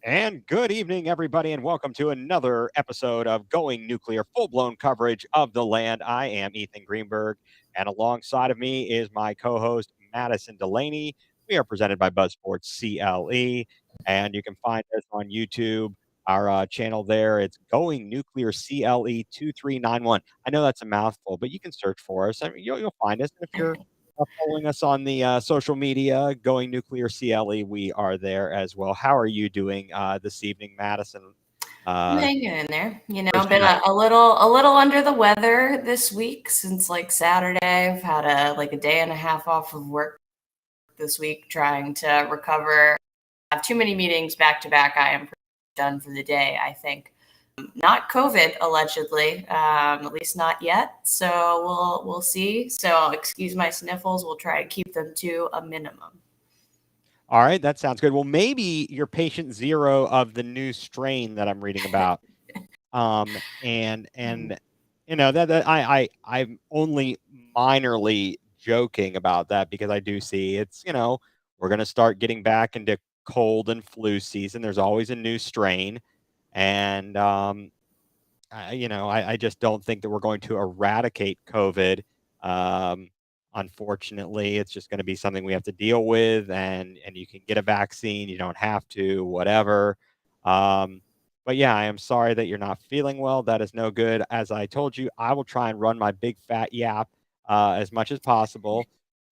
And good evening, everybody, and welcome to another episode of Going Nuclear, full blown coverage of the land. I am Ethan Greenberg, and alongside of me is my co host, Madison Delaney. We are presented by Buzzsports CLE, and you can find us on YouTube. Our channel there, it's Going Nuclear CLE 2391. I know that's a mouthful, but you can search for us. I mean, you'll find us. And if you're following us on the social media, Going Nuclear CLE, we are there as well. How are you doing this evening, Madison? I'm hanging in there. I've Thursday been night. a little under the weather this week since like Saturday. I've had a day and a half off of work this week trying to recover. I have too many meetings back to back. I am pretty done for the day, I think. Not COVID allegedly, at least not yet. So we'll see. So excuse my sniffles. We'll try to keep them to a minimum. All right, that sounds good. Well, maybe you're patient zero of the new strain that I'm reading about. And I'm only minorly joking about that because I do see we're going to start getting back into cold and flu season. There's always a new strain, and I just don't think that we're going to eradicate COVID. Um, Unfortunately, it's just going to be something we have to deal with, and you can get a vaccine, you don't have to, whatever. Um, but yeah, I am sorry that you're not feeling well. That is no good. As I told you, I will try and run my big fat yap as much as possible.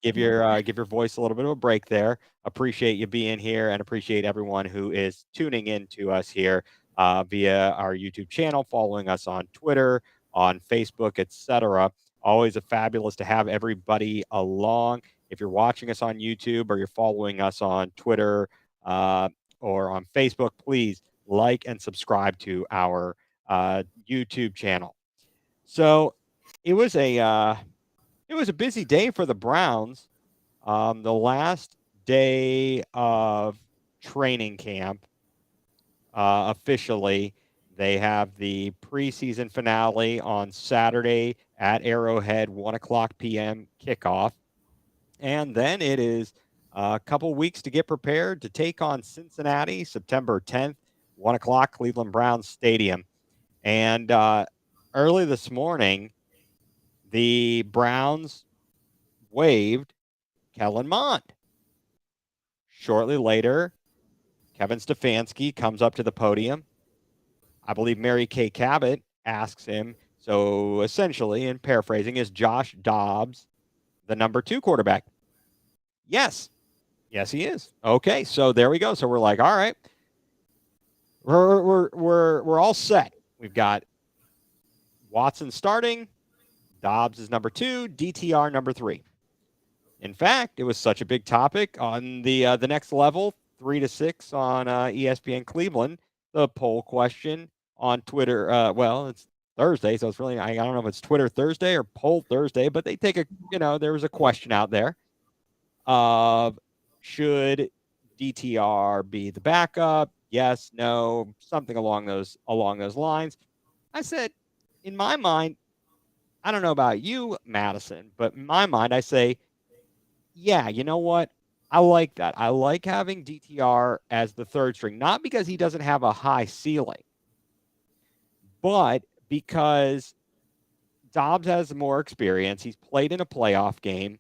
Give your voice a little bit of a break there. Appreciate you being here, and appreciate everyone who is tuning in to us here via our YouTube channel, following us on Twitter, on Facebook, etc. Always a fabulous to have everybody along. If you're watching us on YouTube or you're following us on Twitter or on Facebook, please like and subscribe to our YouTube channel. So it was a busy day for the Browns. The last day of training camp officially. They have the preseason finale on Saturday at Arrowhead, 1:00 p.m. kickoff. And then it is a couple weeks to get prepared to take on Cincinnati, September 10th, 1:00, Cleveland Browns Stadium. And early this morning, the Browns waived Kellen Mond. Shortly later, Kevin Stefanski comes up to the podium. I believe Mary Kay Cabot asks him, so essentially, in paraphrasing, is Josh Dobbs the number 2 quarterback? Yes. Yes, he is. Okay, so there we go. So we're like, all right, we're all set. We've got Watson starting, Dobbs is number 2, DTR number 3. In fact, it was such a big topic on the next level, 3 to 6 on ESPN Cleveland. The poll question on Twitter. Well, it's Thursday, so it's really I don't know if it's Twitter Thursday or poll Thursday, but they take there was a question out there of should DTR be the backup? Yes, no, something along those lines. I said, in my mind, I don't know about you, Madison, but in my mind, I say, yeah, you know what? I like that. I like having DTR as the third string, not because he doesn't have a high ceiling, but because Dobbs has more experience. He's played in a playoff game.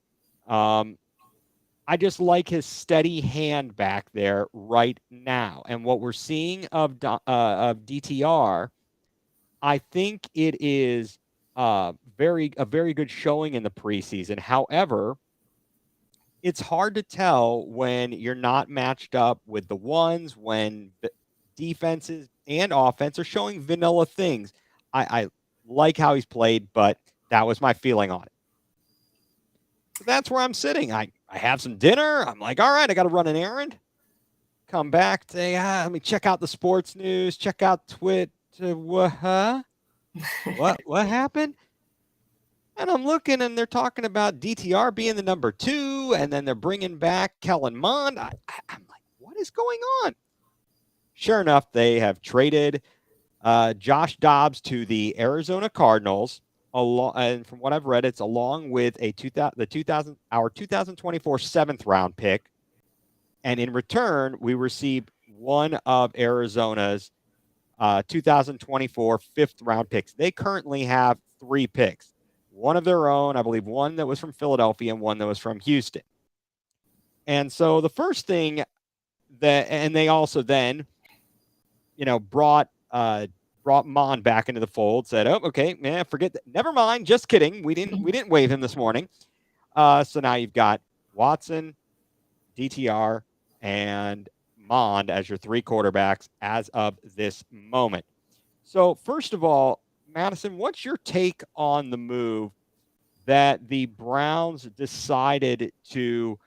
I just like his steady hand back there right now. And what we're seeing of DTR, I think it is a very good showing in the preseason. However, it's hard to tell when you're not matched up with the ones, when the defenses and offense are showing vanilla things. I like how he's played, but that was my feeling on it. So that's where I'm sitting. I have some dinner. I'm like, all right, I got to run an errand. Come back, say, let me check out the sports news, check out Twitter. What happened? And I'm looking, and they're talking about DTR being the number 2, and then they're bringing back Kellen Mond. I'm like, what is going on? Sure enough, they have traded Josh Dobbs to the Arizona Cardinals. And from what I've read, it's along with our 2024 7th round pick. And in return, we received one of Arizona's 2024 fifth round picks. They currently have 3 picks, one of their own, I believe one that was from Philadelphia and one that was from Houston. And so the first thing and they also then, brought Mon back into the fold, said, oh, okay, man, forget that. Never mind. Just kidding. We didn't waive him this morning. So now you've got Watson, DTR, and Mond as your 3 quarterbacks as of this moment. So first of all, Madison, what's your take on the move that the Browns decided to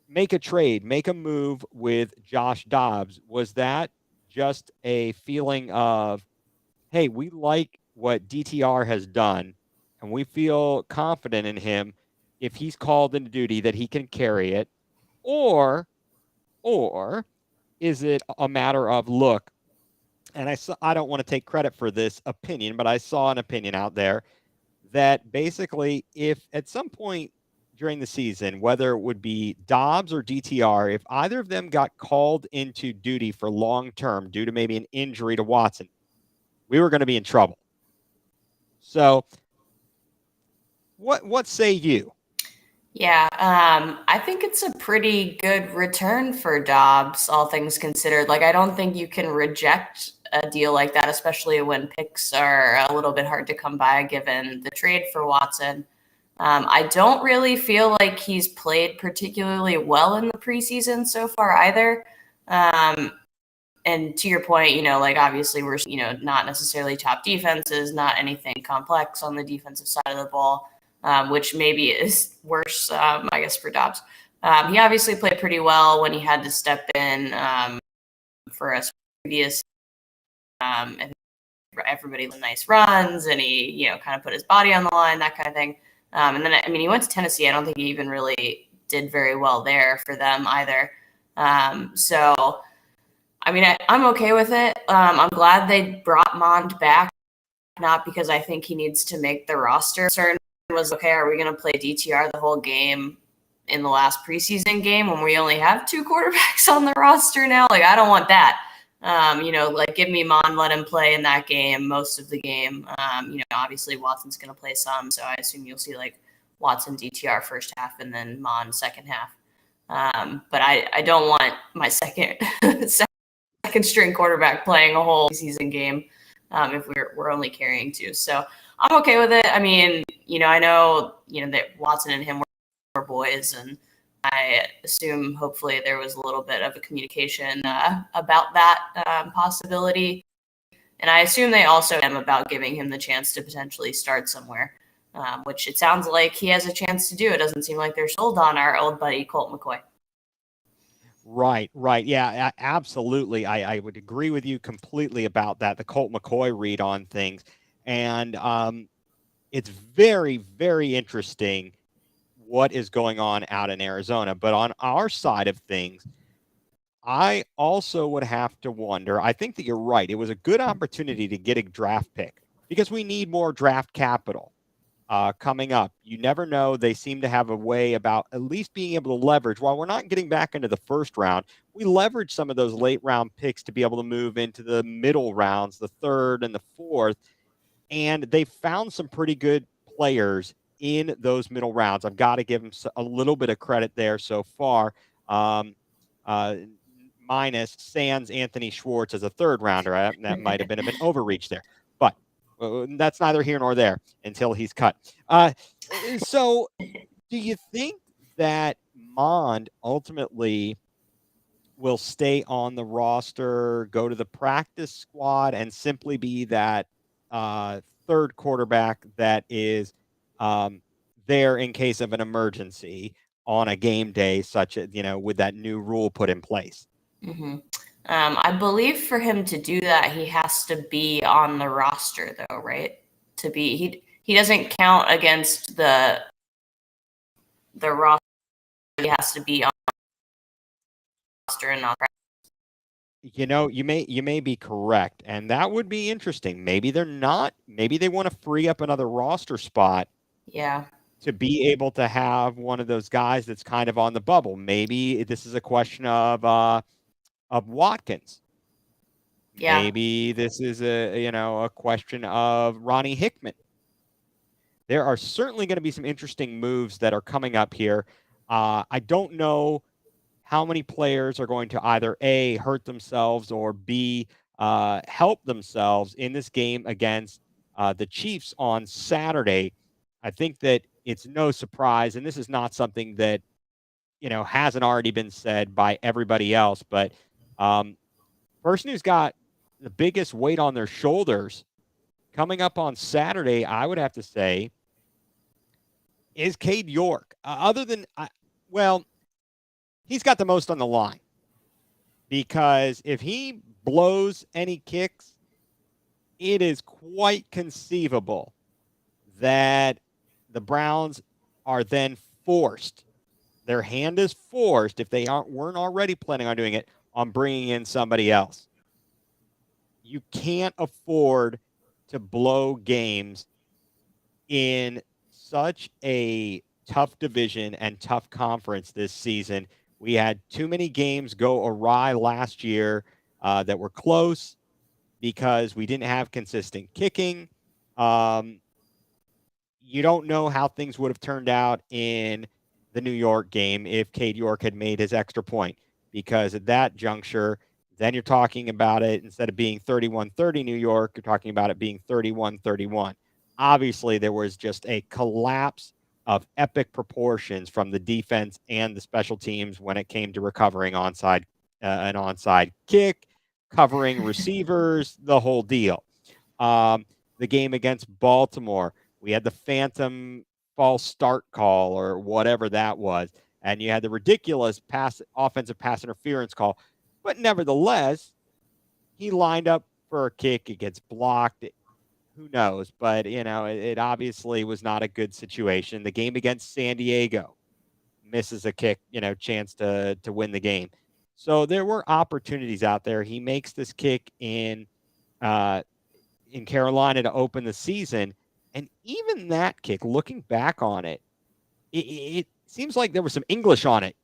make a trade, make a move with Josh Dobbs? Was that just a feeling of, hey, we like what DTR has done and we feel confident in him if he's called into duty that he can carry it? Or is it a matter of, look, and I don't want to take credit for this opinion, but I saw an opinion out there that basically if at some point during the season, whether it would be Dobbs or DTR, if either of them got called into duty for long term due to maybe an injury to Watson, we were going to be in trouble. So what say you? Yeah, I think it's a pretty good return for Dobbs, all things considered. Like, I don't think you can reject a deal like that, especially when picks are a little bit hard to come by given the trade for Watson. I don't really feel like he's played particularly well in the preseason so far either. And to your point, like obviously we're, not necessarily top defenses, not anything complex on the defensive side of the ball. Which maybe is worse, I guess, for Dobbs. He obviously played pretty well when he had to step in for us previous. And everybody did nice runs, and he, kind of put his body on the line, that kind of thing. And then, he went to Tennessee. I don't think he even really did very well there for them either. So, I'm okay with it. I'm glad they brought Mond back, not because I think he needs to make the roster. Certain was, okay, are we going to play DTR the whole game in the last preseason game when we only have 2 quarterbacks on the roster now? Like, I don't want that. Give me Mon, let him play in that game, most of the game. Obviously Watson's going to play some, so I assume you'll see like Watson DTR first half and then Mon second half. But I don't want my second string quarterback playing a whole season game if we're only carrying 2. So I'm okay with it. I know, that Watson and him were boys, and I assume hopefully there was a little bit of a communication about that possibility. And I assume they also am about giving him the chance to potentially start somewhere, which it sounds like he has a chance to do. It doesn't seem like they're sold on our old buddy Colt McCoy. Right. Yeah, absolutely. I would agree with you completely about that, the Colt McCoy read on things. And it's very, very interesting what is going on out in Arizona. But on our side of things, I also would have to wonder. I think that you're right. It was a good opportunity to get a draft pick because we need more draft capital coming up. You never know. They seem to have a way about at least being able to leverage. While we're not getting back into the first round, we leverage some of those late round picks to be able to move into the middle rounds, the third and the fourth. And they found some pretty good players in those middle rounds. I've got to give them a little bit of credit there so far. Minus Sans Anthony Schwartz as a third rounder. That might have been a bit overreach there, but that's neither here nor there until he's cut. So do you think that Mond ultimately will stay on the roster, go to the practice squad, and simply be that third quarterback that is there in case of an emergency on a game day, such as, with that new rule put in place? Mm-hmm. I believe for him to do that, he has to be on the roster, though, right? He doesn't count against the roster. He has to be on the roster and not. You may be correct, and that would be interesting. Maybe they're not. Maybe they want to free up another roster spot. Yeah. To be able to have one of those guys that's kind of on the bubble. Maybe this is a question of of Watkins. Yeah. Maybe this is a question of Ronnie Hickman. There are certainly going to be some interesting moves that are coming up here. I don't know how many players are going to either A, hurt themselves, or B, help themselves in this game against the Chiefs on Saturday. I think that it's no surprise, and this is not something that hasn't already been said by everybody else, but person who's got the biggest weight on their shoulders coming up on Saturday, I would have to say, is Cade York. Other than, well, he's got the most on the line, because if he blows any kicks, it is quite conceivable that the Browns are then forced. Their hand is forced, if they weren't already planning on doing it, on bringing in somebody else. You can't afford to blow games in such a tough division and tough conference this season. We had too many games go awry last year that were close because we didn't have consistent kicking. You don't know how things would have turned out in the New York game if Cade York had made his extra point, because at that juncture, then you're talking about it, instead of being 31-30 New York, you're talking about it being 31-31. Obviously, there was just a collapse of epic proportions from the defense and the special teams when it came to recovering an onside kick, covering receivers, the whole deal. The game against Baltimore, we had the phantom false start call or whatever that was, and you had the ridiculous offensive pass interference call. But nevertheless, he lined up for a kick. It gets blocked. Who knows? But, it obviously was not a good situation. The game against San Diego, misses a kick, chance to win the game. So there were opportunities out there. He makes this kick in Carolina to open the season. And even that kick, looking back on it seems like there was some English on it.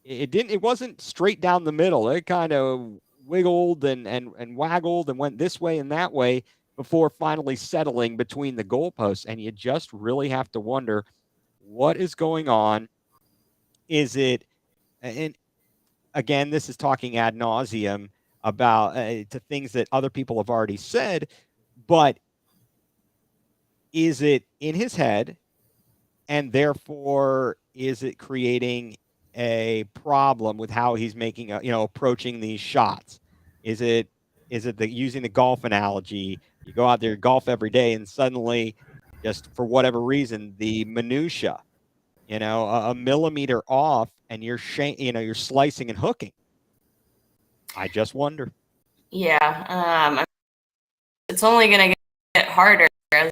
It wasn't straight down the middle. It kind of wiggled and waggled and went this way and that way before finally settling between the goalposts. And you just really have to wonder what is going on. Is it, and again, this is talking ad nauseum about to things that other people have already said, but is it in his head, and therefore is it creating a problem with how he's making approaching these shots? Is it using the golf analogy, you go out there, golf every day, and suddenly, just for whatever reason, the minutia, a millimeter off, and you're slicing and hooking? I just wonder. Yeah. It's only going to get harder as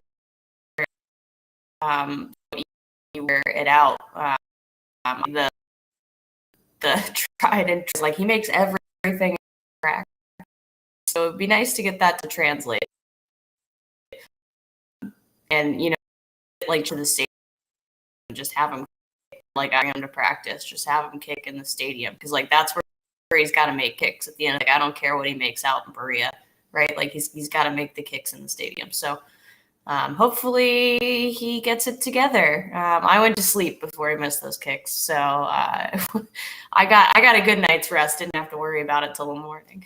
you wear it out. The tried and like he makes everything crack. So it'd be nice to get that to translate. And like to the stadium, just have him like I am to practice, just have him kick in the stadium, because like that's where he's got to make kicks at the end. Like I don't care what he makes out in Berea, right? Like he's got to make the kicks in the stadium. So hopefully he gets it together. I went to sleep before he missed those kicks, so I got a good night's rest. Didn't have to worry about it till the morning.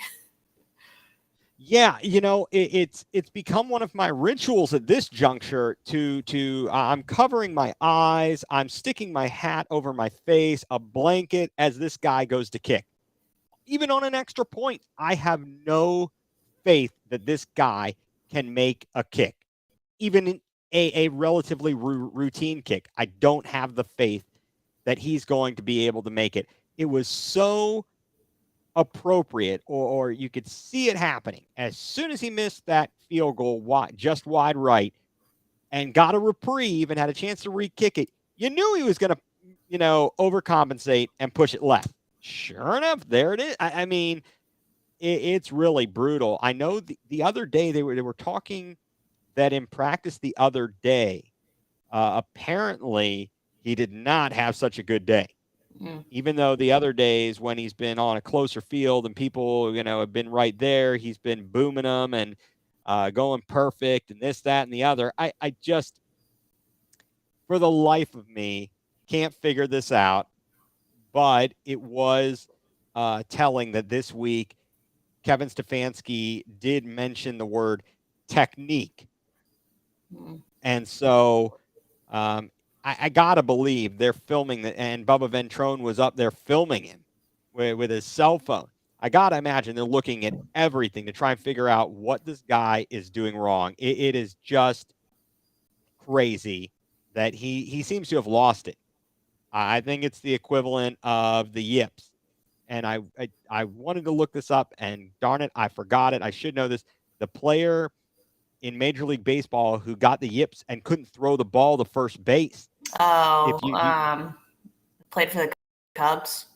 Yeah, it's become one of my rituals at this juncture to I'm covering my eyes, I'm sticking my hat over my face, a blanket, as this guy goes to kick. Even on an extra point, I have no faith that this guy can make a kick. Even in a relatively routine kick, I don't have the faith that he's going to be able to make it. It was so appropriate, or you could see it happening as soon as he missed that field goal just wide right and got a reprieve and had a chance to re-kick it. You knew he was going to overcompensate and push it left. Sure enough, there it is. I mean, it's really brutal. I know the other day they were talking that in practice the other day, apparently he did not have such a good day. Even though the other days when he's been on a closer field and people, have been right there, he's been booming them and going perfect and this, that, and the other. I just, for the life of me, can't figure this out. But it was telling that this week Kevin Stefanski did mention the word technique. And so I got to believe they're filming that, and Bubba Ventrone was up there filming him with his cell phone. I got to imagine they're looking at everything to try and figure out what this guy is doing wrong. It is just crazy that he seems to have lost it. I think it's the equivalent of the yips. And I wanted to look this up, and darn it, I forgot it. I should know this. The player in Major League Baseball who got the yips and couldn't throw the ball to first base. Oh, played for the Cubs.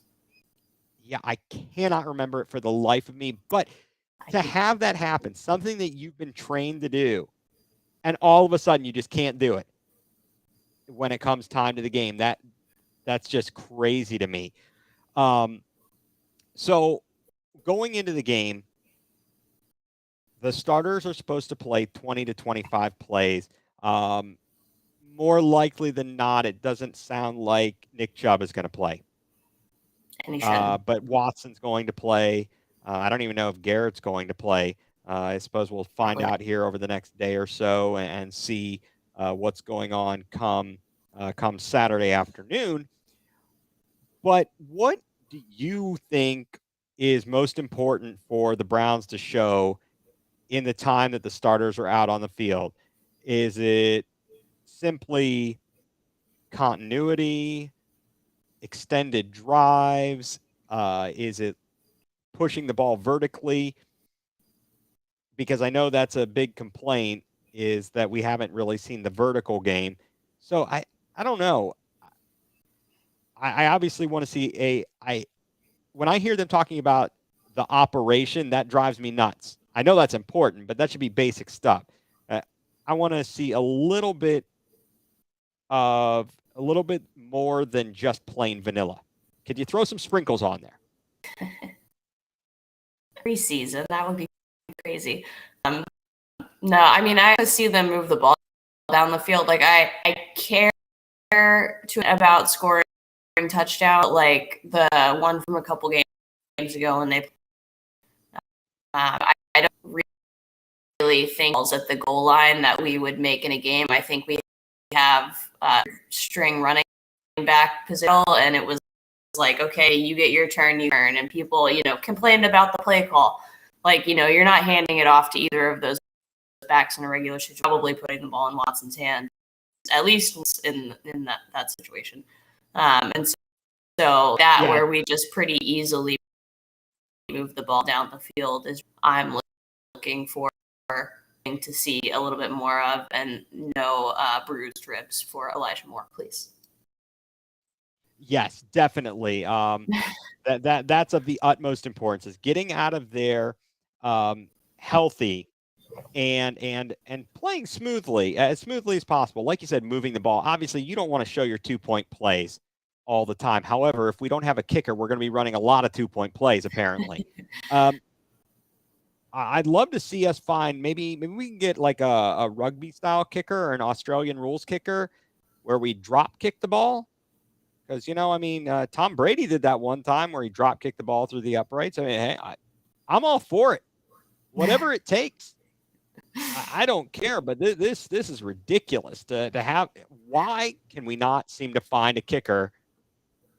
Yeah, I cannot remember it for the life of me. But to have that happen, something that you've been trained to do, and all of a sudden you just can't do it when it comes time to the game, that's just crazy to me. So going into the game, the starters are supposed to play 20 to 25 plays. More likely than not, it doesn't sound like Nick Chubb is going to play. And he shouldn't. But Watson's going to play. I don't even know if Garrett's going to play. I suppose we'll find out here over the next day or so and see what's going on come Saturday afternoon. But what do you think is most important for the Browns to show in the time that the starters are out on the field? Is it simply continuity, extended drives? Is it pushing the ball vertically? Because I know that's a big complaint, is that we haven't really seen the vertical game. So I don't know. I obviously want to see when I hear them talking about the operation, that drives me nuts. I know that's important, but that should be basic stuff. I want to see a little bit more than just plain vanilla. Could you throw some sprinkles on there? Preseason, that would be crazy. No, I mean, I see them move the ball down the field. Like I care about scoring touchdown, like the one from a couple games ago when they. I don't really think at the goal line that we would make in a game. I think we have string running back position, and it was like, okay, you get your turn, and people, complained about the play call. Like, you're not handing it off to either of those backs in a regular situation, probably putting the ball in Watson's hand, at least in that situation. And so that where we just pretty easily move the ball down the field is I'm looking for to see a little bit more of, and no bruised ribs for Elijah Moore, please. Yes, definitely. That's of the utmost importance, is getting out of there healthy and playing smoothly as possible. Like you said, moving the ball. Obviously, you don't want to show your 2-point plays all the time. However, if we don't have a kicker, we're going to be running a lot of 2-point plays, apparently. I'd love to see us find maybe we can get like a rugby style kicker or an Australian rules kicker where we drop kick the ball. Because, Tom Brady did that one time where he drop kicked the ball through the uprights. I mean, hey, I'm all for it. Whatever it takes. I don't care, but this is ridiculous to have. Why can we not seem to find a kicker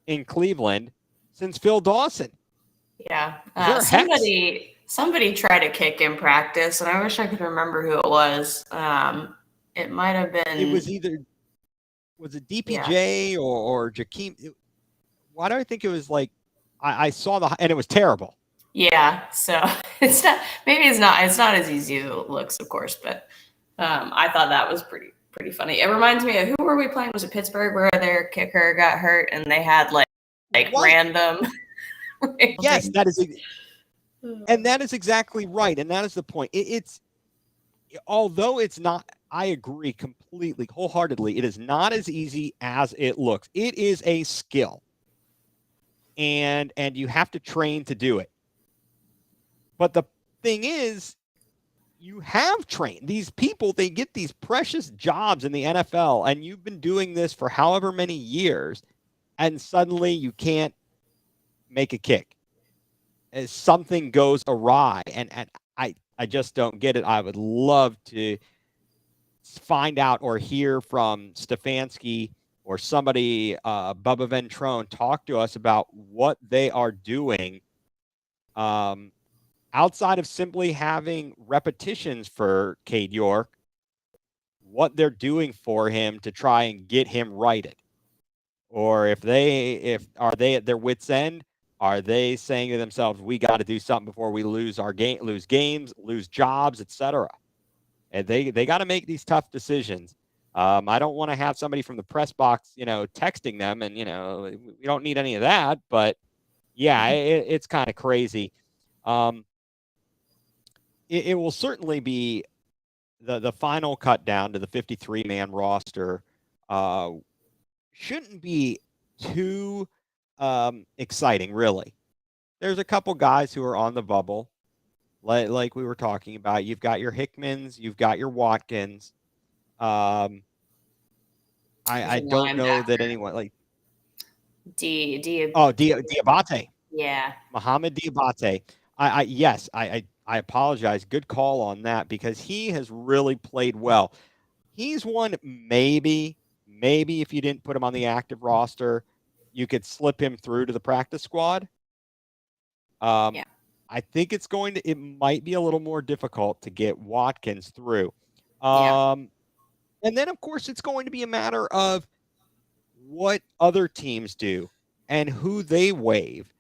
in Cleveland since Phil Dawson? Yeah. Somebody tried a kick in practice, and I wish I could remember who it was. It might have been. It was was it DPJ or Jakeem? Why do I think it was like I saw and it was terrible. Yeah, so it's not as easy as it looks, of course, but I thought that was pretty funny. It reminds me of, who were we playing? Was it Pittsburgh, where their kicker got hurt and they had like random? Yes, that is exactly right, and that is the point. It's although it's not. I agree completely, wholeheartedly. It is not as easy as it looks. It is a skill. and you have to train to do it. But the thing is, you have trained these people. They get these precious jobs in the NFL, and you've been doing this for however many years, and suddenly you can't make a kick. Something goes awry, and I just don't get it. I would love to find out or hear from Stefanski or somebody, Bubba Ventrone, talk to us about what they are doing outside of simply having repetitions for Cade York, what they're doing for him to try and get him righted. Or if are they at their wits' end? Are they saying to themselves, we got to do something before we lose games, lose jobs, etc.? And they got to make these tough decisions. I don't want to have somebody from the press box, texting them, and we don't need any of that. But yeah, it's kind of crazy. It will certainly be the final cut down to the 53-man roster. Shouldn't be too exciting, really. There's a couple guys who are on the bubble, like we were talking about. You've got your Hickmans, you've got your Watkins. I don't know that anyone like Diabate. Yeah. Mohamed Diabate. I apologize. Good call on that, because he has really played well. He's one, maybe if you didn't put him on the active roster, you could slip him through to the practice squad. Yeah. I think it might be a little more difficult to get Watkins through. Yeah. And then, of course, it's going to be a matter of what other teams do and who they waive.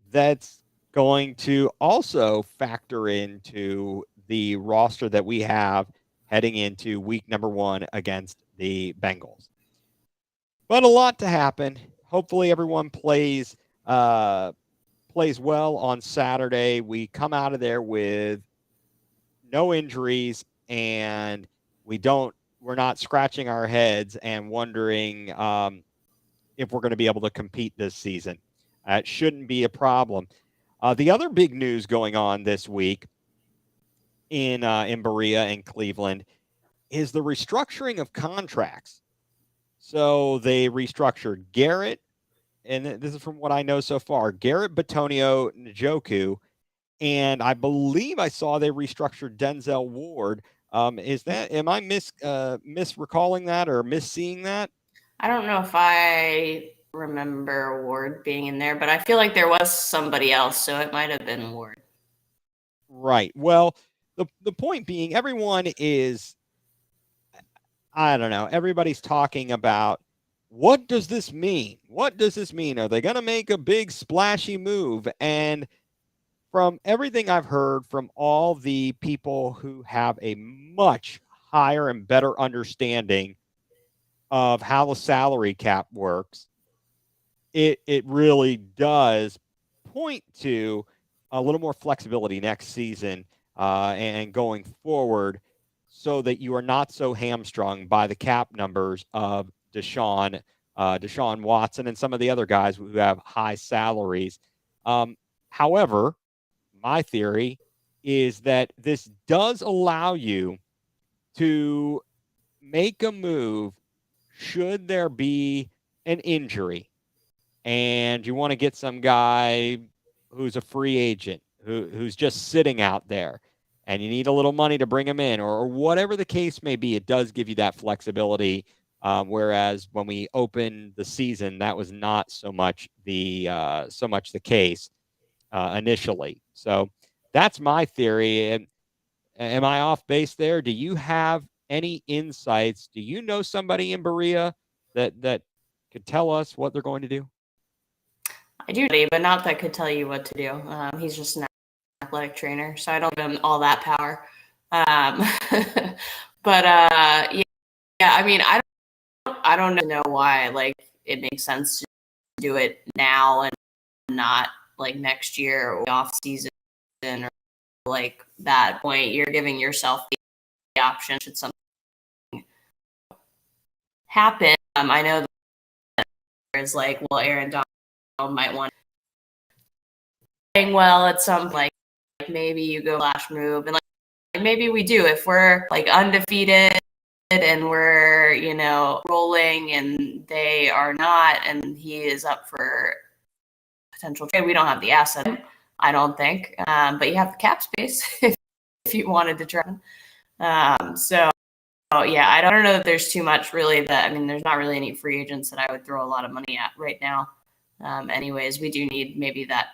That's going to also factor into the roster that we have heading into week number 1 against the Bengals. But a lot to happen. Hopefully everyone plays well on Saturday. We come out of there with no injuries, and we're not scratching our heads and wondering if we're going to be able to compete this season. It shouldn't be a problem. The other big news going on this week in Berea and Cleveland is the restructuring of contracts. So they restructured Garrett, and this is from what I know so far, Garrett Batonio Njoku, and I believe I saw they restructured Denzel Ward. Am I misrecalling that or misseeing that? I don't know if I remember Ward being in there, but I feel like there was somebody else, so it might have been Ward. Right. Well, the point being, everyone is, I don't know, everybody's talking about, what does this mean? What does this mean? Are they going to make a big splashy move? And from everything I've heard from all the people who have a much higher and better understanding of how the salary cap works, it really does point to a little more flexibility next season and going forward, so that you are not so hamstrung by the cap numbers of Deshaun Watson and some of the other guys who have high salaries. However, my theory is that this does allow you to make a move should there be an injury and you want to get some guy who's a free agent, who's just sitting out there, and you need a little money to bring him in, or whatever the case may be. It does give you that flexibility. Whereas when we opened the season, that was not so much the case initially. So that's my theory. And am I off base there? Do you have any insights? Do you know somebody in Berea that could tell us what they're going to do? I do, but not that could tell you what to do. He's just an athletic trainer, so I don't give him all that power. But yeah, I mean, I don't know why like it makes sense to do it now and not like next year or off season, or like that point. You're giving yourself the option should something happen. I know that there's like, well, Aaron Donald might want well at some like maybe you go flash move and like maybe we do if we're like undefeated and we're rolling and they are not and he is up for potential trade. We don't have the asset, I don't think, but you have the cap space if you wanted to try. So yeah, I don't know that there's too much really there's not really any free agents that I would throw a lot of money at right now. Anyways, we do need maybe that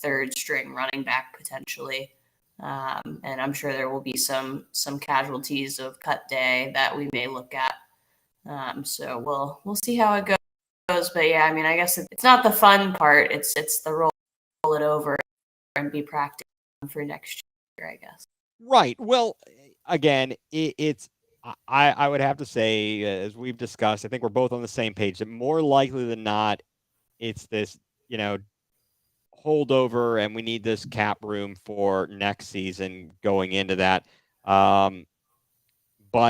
third string running back potentially. And I'm sure there will be some casualties of cut day that we may look at. So we'll see how it goes. But yeah, I guess it's not the fun part. It's the roll it over and be practicing for next year, I guess. Right. Well, again, it's I would have to say, as we've discussed, I think we're both on the same page that more likely than not, it's this, holdover, and we need this cap room for next season going into that. But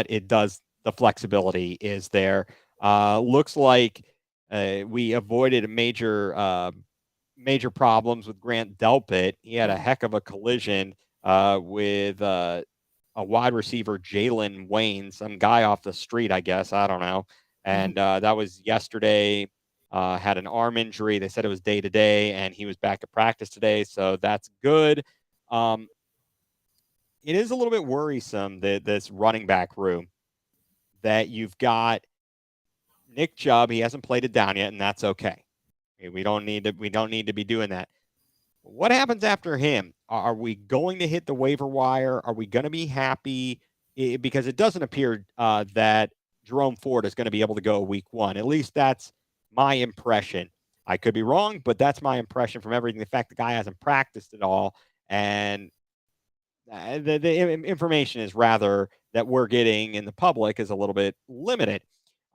the flexibility is there. Looks like we avoided a major problems with Grant Delpit. He had a heck of a collision with a wide receiver, Jalen Wayne, some guy off the street, I guess. I don't know. And that was yesterday. Had an arm injury. They said it was day to day, and he was back at practice today. So that's good. It is a little bit worrisome that this running back room that you've got Nick Chubb. He hasn't played it down yet, and that's okay. We don't need to be doing that. What happens after him? Are we going to hit the waiver wire? Are we going to be happy? Because it doesn't appear that Jerome Ford is going to be able to go week one. At least that's my impression. I could be wrong, but that's my impression from everything. The fact the guy hasn't practiced at all, and the information is rather that we're getting in the public is a little bit limited.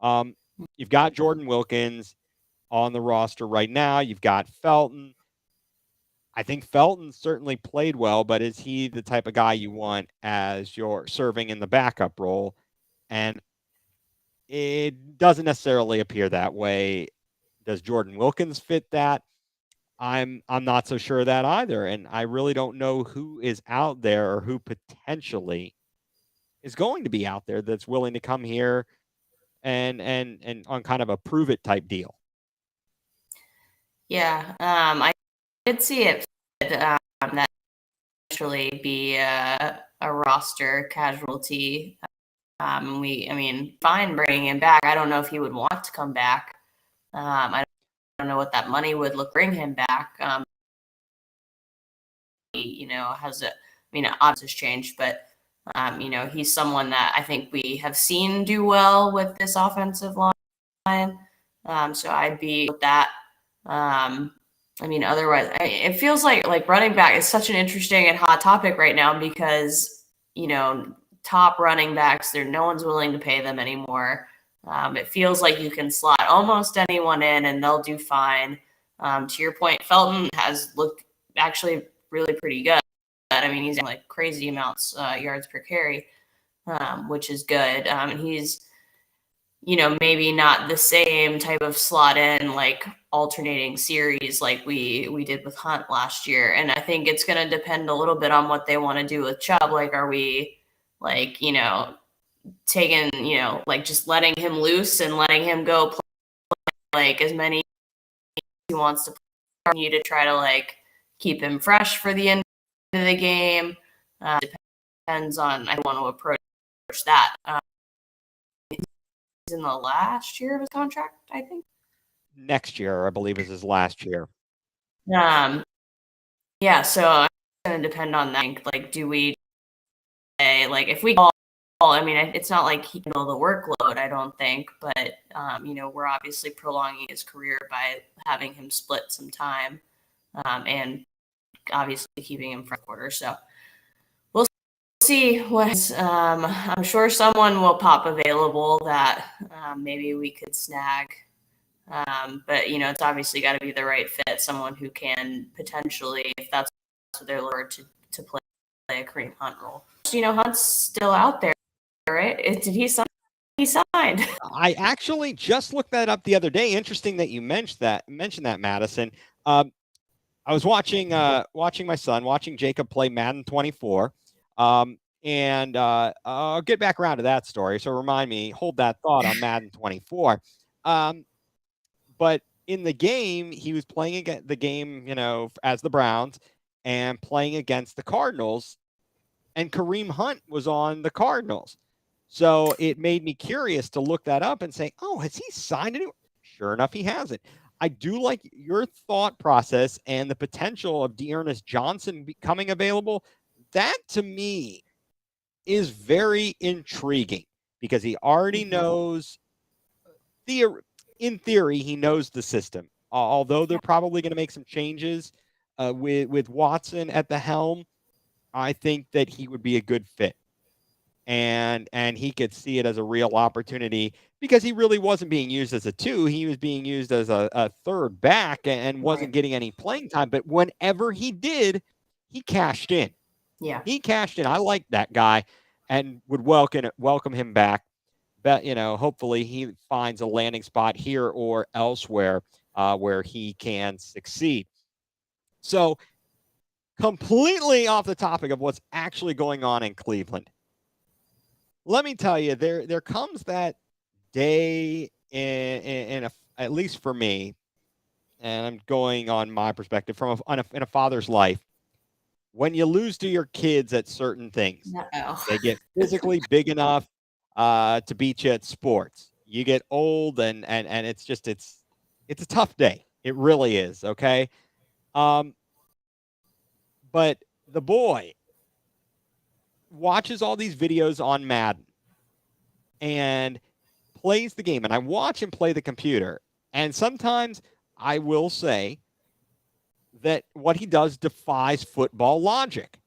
You've got Jordan Wilkins on the roster right now. You've got Felton. I think Felton certainly played well, but is he the type of guy you want as you're serving in the backup role? And it doesn't necessarily appear that way. Does Jordan Wilkins fit that? I'm not so sure of that either. And I really don't know who is out there or who potentially is going to be out there that's willing to come here and on kind of a prove it type deal. Yeah, I did see it that actually be a roster casualty. Fine bringing him back. I don't know if he would want to come back. I don't know what that money would bring him back. Odds has changed, but he's someone that I think we have seen do well with this offensive line. So I'd be with that. Otherwise, it feels like running back is such an interesting and hot topic right now because, top running backs, no one's willing to pay them anymore. It feels like you can slot almost anyone in and they'll do fine. To your point, Felton has looked actually really pretty good. He's like crazy amounts yards per carry, which is good. And he's, maybe not the same type of slot in like alternating series like we did with Hunt last year. And I think it's going to depend a little bit on what they want to do with Chubb. Like, are we taking, just letting him loose and letting him go play like as many he wants to play, you to try to keep him fresh for the end of the game. Depends on I want to approach that. He's in the last year of his contract, I think. Next year, I believe, is his last year. Yeah, so it's going to depend on that. Do we if we call, it's not like he can handle the workload, I don't think, but we're obviously prolonging his career by having him split some time, and obviously keeping him front quarter. So we'll see what. I'm sure someone will pop available that maybe we could snag. But it's obviously got to be the right fit, someone who can potentially, if that's what they're lured to play a Kareem Hunt role. Hunt's still out there, right? Did he sign? He signed. I actually just looked that up the other day. Interesting that you mentioned that, Madison. I was watching my son, watching Jacob play Madden 24. And I'll get back around to that story. So remind me, hold that thought on Madden 24. But in the game, he was playing against the game, as the Browns and playing against the Cardinals, and Kareem Hunt was on the Cardinals. So it made me curious to look that up and say, oh, has he signed anywhere? Sure enough, he hasn't. I do like your thought process and the potential of Dearness Johnson becoming available. That to me is very intriguing because he already knows in theory, he knows the system. Although they're probably going to make some changes with Watson at the helm, I think that he would be a good fit, and he could see it as a real opportunity because he really wasn't being used as a 2. He was being used as a third back and wasn't getting any playing time. But whenever he did, he cashed in. Yeah, he cashed in. I like that guy, and would welcome him back. But hopefully he finds a landing spot here or elsewhere where he can succeed. So, completely off the topic of what's actually going on in Cleveland, let me tell you, there comes that day at least for me, and I'm going on my perspective from in a father's life, when you lose to your kids at certain things. Uh-oh. They get physically big enough to beat you at sports. You get old, and it's a tough day. It really is. Okay. But the boy watches all these videos on Madden and plays the game, and I watch him play the computer. And sometimes I will say that what he does defies football logic.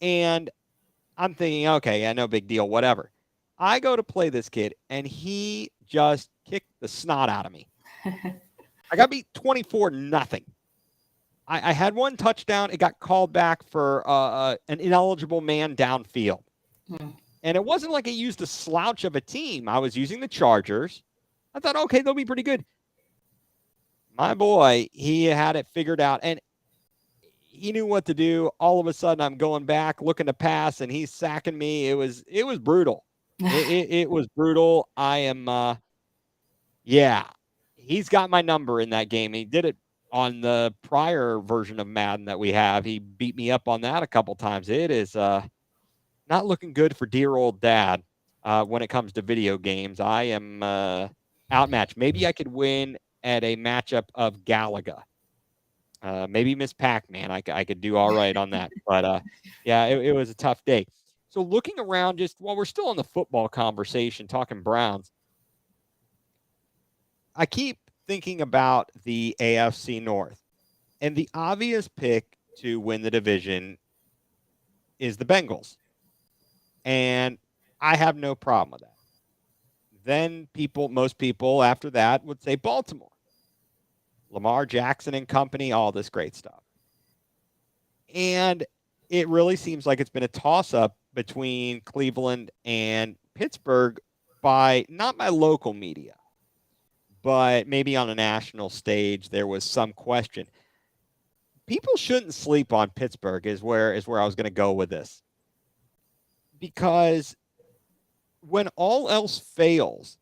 And I'm thinking, okay, yeah, no big deal, whatever. I go to play this kid, and he just kicked the snot out of me. I got beat 24-0. I had one touchdown. It got called back for an ineligible man downfield. And it wasn't like I used a slouch of a team. I was using the Chargers. I thought, okay, they'll be pretty good. My boy, he had it figured out, and he knew what to do. All of a sudden, I'm going back, looking to pass, and he's sacking me. It was brutal. It was brutal. I am, yeah, he's got my number in that game. He did it on the prior version of Madden that we have. He beat me up on that a couple times. It is not looking good for dear old dad when it comes to video games. I am outmatched. Maybe I could win at a matchup of Galaga. Maybe Miss Pac-Man. I could do all right on that. But yeah, it was a tough day. So looking around, just while we're still in the football conversation, talking Browns, I keep thinking about the AFC North. And the obvious pick to win the division is the Bengals. And I have no problem with that. Then most people after that would say Baltimore. Lamar Jackson and company, all this great stuff. And it really seems like it's been a toss-up between Cleveland and Pittsburgh not by local media, but maybe on a national stage there was some question. People shouldn't sleep on Pittsburgh is where I was going to go with this. Because when all else fails,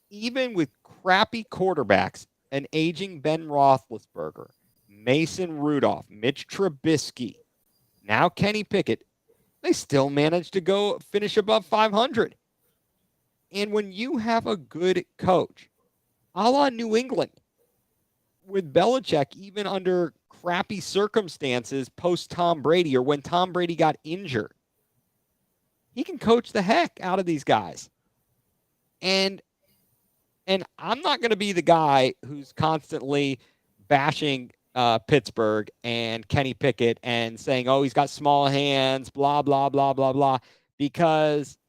even with crappy quarterbacks, an aging Ben Roethlisberger, Mason Rudolph, Mitch Trubisky, now Kenny Pickett, they still manage to finish above 500. And when you have a good coach, a la New England, with Belichick, even under crappy circumstances post Tom Brady or when Tom Brady got injured, he can coach the heck out of these guys. And I'm not going to be the guy who's constantly bashing Pittsburgh and Kenny Pickett and saying, oh, he's got small hands, blah, blah, blah, blah, blah, because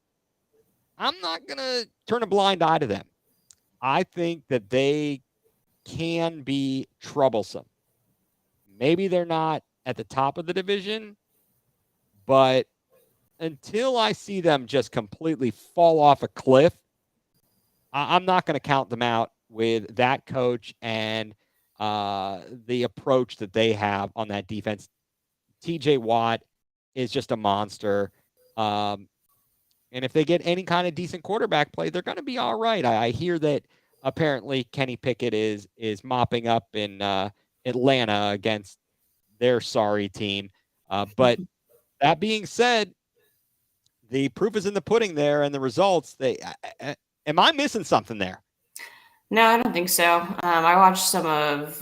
I'm not going to turn a blind eye to them. I think that they can be troublesome. Maybe they're not at the top of the division, but until I see them just completely fall off a cliff, I'm not going to count them out with that coach and the approach that they have on that defense. TJ Watt is just a monster. Um, and if they get any kind of decent quarterback play, they're going to be all right. I hear that apparently Kenny Pickett is mopping up in Atlanta against their sorry team. But that being said, the proof is in the pudding there, and the results. Am I missing something there? No, I don't think so. I watched some of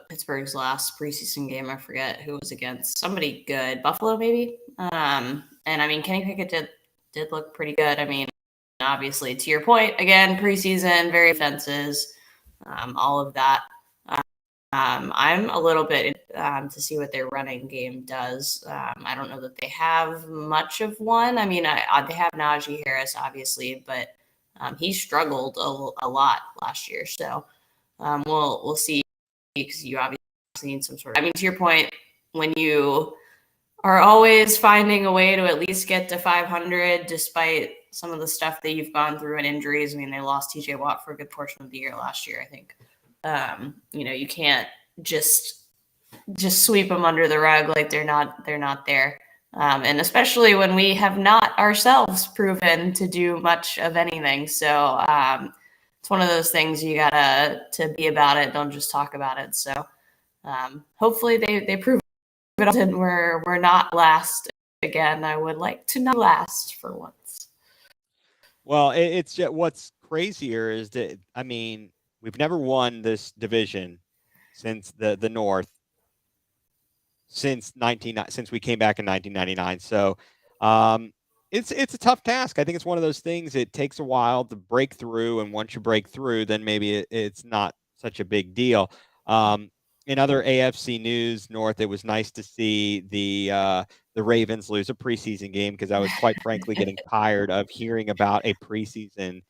Pittsburgh's last preseason game. I forget who it was against. Somebody good, Buffalo maybe. And I mean, Kenny Pickett did look pretty good. I mean, obviously, to your point, again, preseason, very fences, all of that. I'm a little bit to see what their running game does. I don't know that they have much of one. I mean, they have Najee Harris, obviously, but he struggled a lot last year. So we'll see, because you obviously need some sort of. I mean, to your point, when you are always finding a way to at least get to 500, despite some of the stuff that you've gone through and injuries. I mean, they lost TJ Watt for a good portion of the year last year, I think. You can't just sweep them under the rug like they're not there. And especially when we have not ourselves proven to do much of anything. So it's one of those things you gotta to be about it. Don't just talk about it. So hopefully they prove it, and we're not last again. I would like to not last for once. Well, it's just what's crazier is that I mean we've never won this division since the North since we came back in 1999. So it's a tough task. I think it's one of those things. It takes a while to break through, and once you break through, then maybe it's not such a big deal. In other AFC news, North, it was nice to see the Ravens lose a preseason game, because I was quite frankly getting tired of hearing about a preseason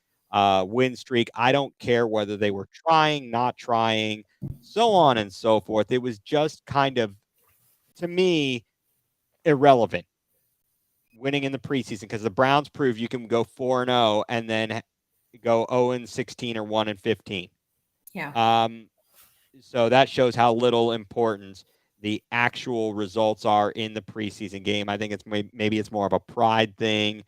win streak. I don't care whether they were trying, not trying, so on and so forth. It was just kind of, to me, irrelevant winning in the preseason, because the Browns prove you can go 4-0 and then go 0-16 or 1-15. Yeah. So that shows how little importance the actual results are in the preseason game. I think it's maybe it's more of a pride thing.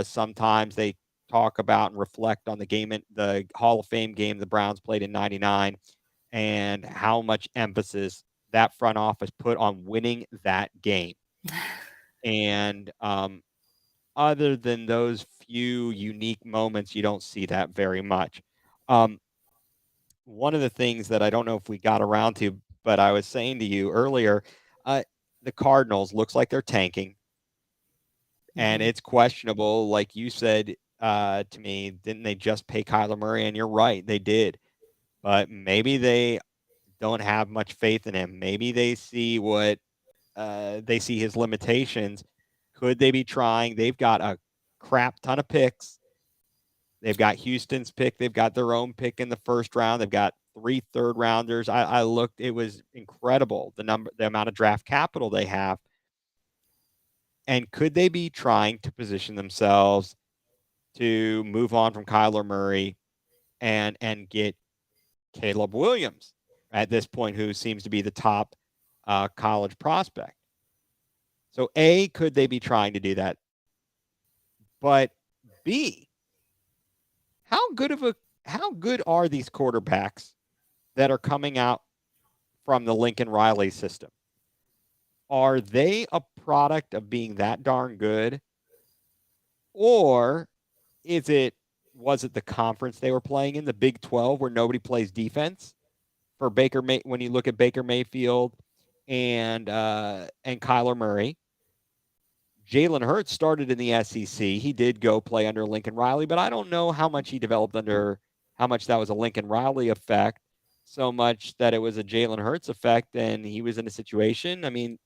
Sometimes they talk about and reflect on the game, the Hall of Fame game the Browns played in '99, and how much emphasis that front office put on winning that game. And other than those few unique moments, you don't see that very much. One of the things that I don't know if we got around to, but I was saying to you earlier, uh, the Cardinals looks like they're tanking, and it's questionable. Like you said to me, didn't they just pay Kyler Murray? And you're right, they did. But maybe they don't have much faith in him. Maybe they see they see his limitations. Could they be trying? They've got a crap ton of picks. They've got Houston's pick. They've got their own pick in the first round. They've got 3 third-rounders. I looked; it was incredible the amount of draft capital they have. And could they be trying to position themselves to move on from Kyler Murray and get Caleb Williams at this point, who seems to be the top college prospect? So A, could they be trying to do that? But B, how good are these quarterbacks that are coming out from the Lincoln Riley system? Are they a product of being that darn good? Or was it the conference they were playing in, the Big 12, where nobody plays defense? For when you look at Baker Mayfield and Kyler Murray, Jalen Hurts started in the SEC. He did go play under Lincoln Riley, but I don't know how much he developed under, how much that was a Lincoln Riley effect, so much that it was a Jalen Hurts effect, and he was in a situation. I mean,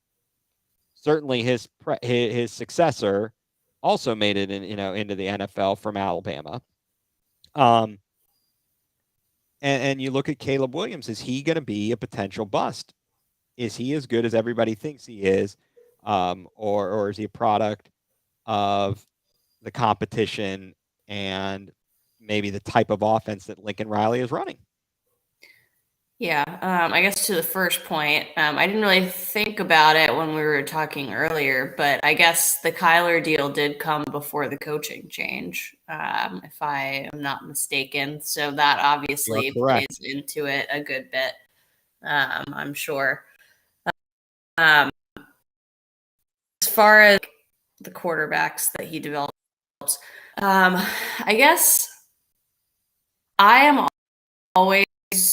certainly his successor also made it into the NFL from Alabama. And you look at Caleb Williams, is he going to be a potential bust? Is he as good as everybody thinks he is? Or is he a product of the competition and maybe the type of offense that Lincoln Riley is running? Yeah, I guess to the first point, I didn't really think about it when we were talking earlier, but I guess the Kyler deal did come before the coaching change, if I am not mistaken. So that You are obviously correct. plays into it a good bit, I'm sure. Um, as far as the quarterbacks that he develops, I guess I am always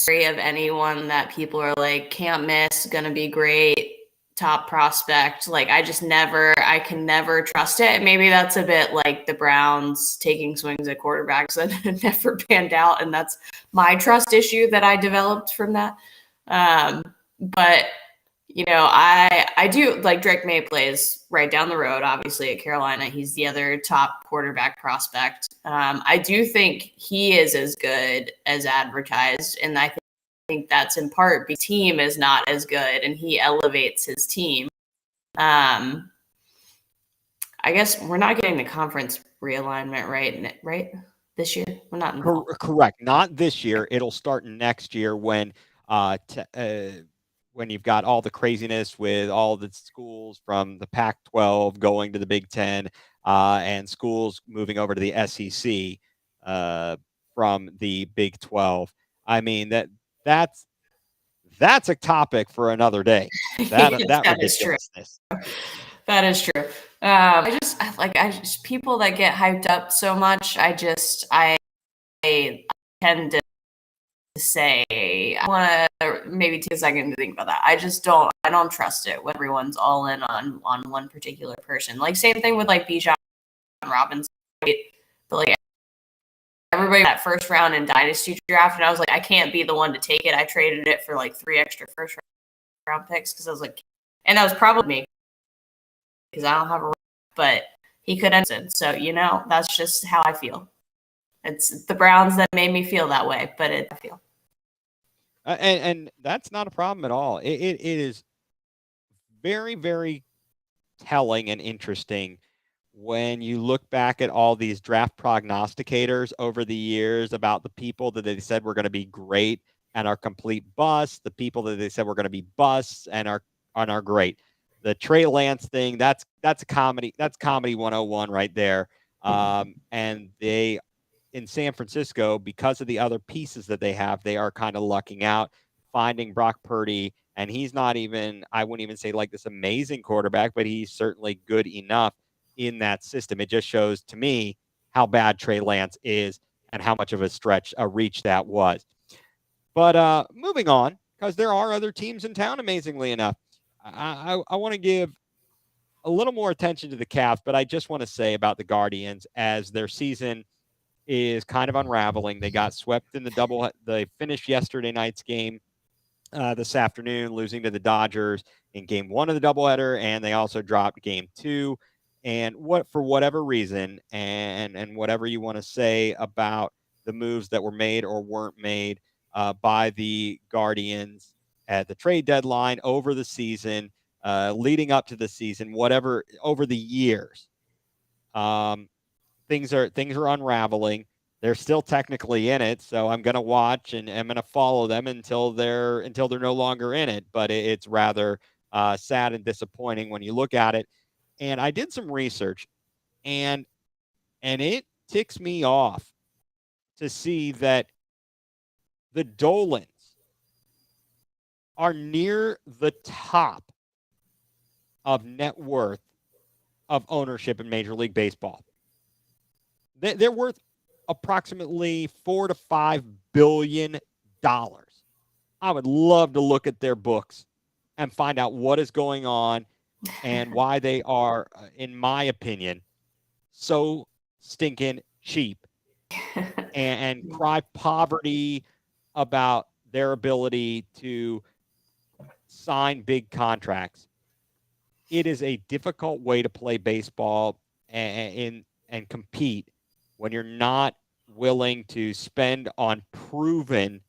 wary of anyone that people are like, can't miss, gonna be great, top prospect. Like, I can never trust it. Maybe that's a bit like the Browns taking swings at quarterbacks that never panned out. And that's my trust issue that I developed from that. But I do like Drake May plays right down the road, obviously at Carolina. He's the other top quarterback prospect. I do think he is as good as advertised, and I think that's in part because team is not as good, and he elevates his team. Um, I guess we're not getting the conference realignment right this year. We're not involved. Correct. Not this year. It'll start next year when you've got all the craziness with all the schools from the Pac-12 going to the Big Ten, and schools moving over to the SEC from the Big 12. I mean that's a topic for another day. That Yes, that that is true. ridiculousness. That is true. I just people that get hyped up so much. I tend to say I want to maybe take a second to think about that. I don't trust it when everyone's all in on one particular person. Like same thing with like Bijan Robinson, right? But like everybody that first round in dynasty draft, and I was like, I can't be the one to take it. I traded it for like 3 extra first round picks because I was like, and that was probably me because I don't have a, but he could end it. So that's just how I feel. It's the Browns that made me feel that way, but I feel. And that's not a problem at all. It is very, very telling and interesting when you look back at all these draft prognosticators over the years about the people that they said were going to be great and are complete busts, the people that they said were going to be busts and are great. The Trey Lance thing, that's a comedy. That's comedy 101 right there. And they in San Francisco, because of the other pieces that they have, they are kind of lucking out, finding Brock Purdy. And he's not even, I wouldn't even say like this amazing quarterback, but he's certainly good enough in that system. It just shows to me how bad Trey Lance is and how much of a reach that was. But moving on, because there are other teams in town, amazingly enough, I want to give a little more attention to the Cavs, but I just want to say about the Guardians as their season is kind of unraveling. They got swept in the double. They finished yesterday night's game this afternoon, losing to the Dodgers in game one of the doubleheader, and they also dropped game two. And for whatever reason, and whatever you want to say about the moves that were made or weren't made by the Guardians at the trade deadline over the season, leading up to the season, whatever over the years, um, things are unraveling. They're still technically in it, so I'm going to watch and I'm going to follow them until they're no longer in it. But it's rather sad and disappointing when you look at it. And I did some research, and it ticks me off to see that the Dolans are near the top of net worth of ownership in Major League Baseball. They're worth approximately $4 to $5 billion. I would love to look at their books and find out what is going on and why they are, in my opinion, so stinking cheap and cry poverty about their ability to sign big contracts. It is a difficult way to play baseball and compete when you're not willing to spend on proven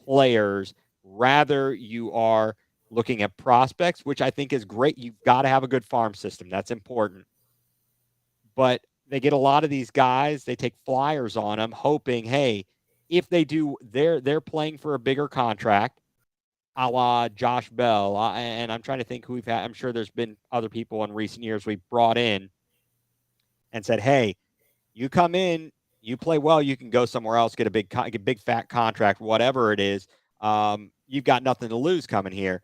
players. Rather, you are looking at prospects, which I think is great. You've got to have a good farm system. That's important. But they get a lot of these guys, they take flyers on them, hoping, hey, if they do, they're playing for a bigger contract. a la Josh Bell, and I'm trying to think who we've had. I'm sure there's been other people in recent years we've brought in and said, "Hey, you come in, you play well, you can go somewhere else, get get a big fat contract, whatever it is. You've got nothing to lose coming here."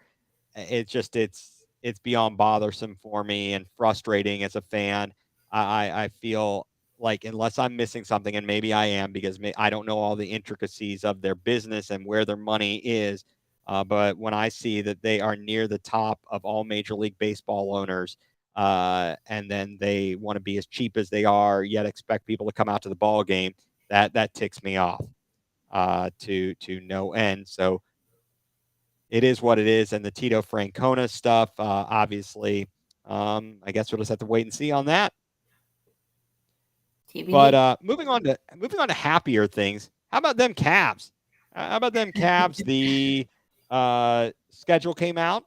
It's just it's beyond bothersome for me and frustrating as a fan. I feel like unless I'm missing something, and maybe I am because I don't know all the intricacies of their business and where their money is. But when I see that they are near the top of all Major League Baseball owners, and then they want to be as cheap as they are, yet expect people to come out to the ball game, that ticks me off to no end. So it is what it is. And the Tito Francona stuff, obviously, I guess we'll just have to wait and see on that. TBD. But moving on to happier things. How about them Cavs? How about them Cavs? The schedule came out.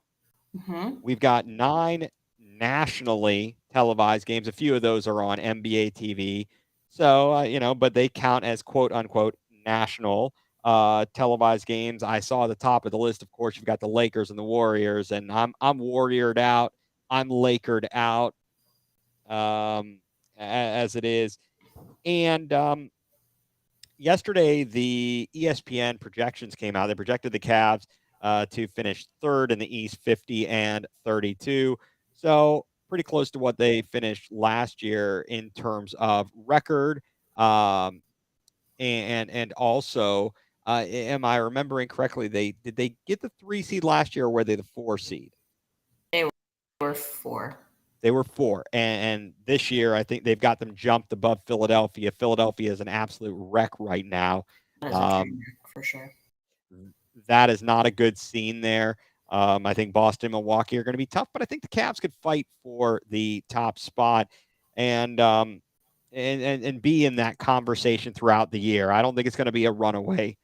Mm-hmm. We've got 9 nationally televised games. A few of those are on NBA TV. So, but they count as quote unquote national televised games. I saw at the top of the list, of course, you've got the Lakers and the Warriors, and I'm Warriored out. I'm Lakered out as it is. And yesterday, the ESPN projections came out. They projected the Cavs to finish third in the East, 50-32. So pretty close to what they finished last year in terms of record. And also, am I remembering correctly? Did they get the 3 seed last year, or were they the 4 seed? They were 4. They were 4, and this year I think they've got them jumped above Philadelphia. Philadelphia is an absolute wreck right now. That is a train wreck for sure. That is not a good scene there. I think Boston and Milwaukee are going to be tough, but I think the Cavs could fight for the top spot and be in that conversation throughout the year. I don't think it's going to be a runaway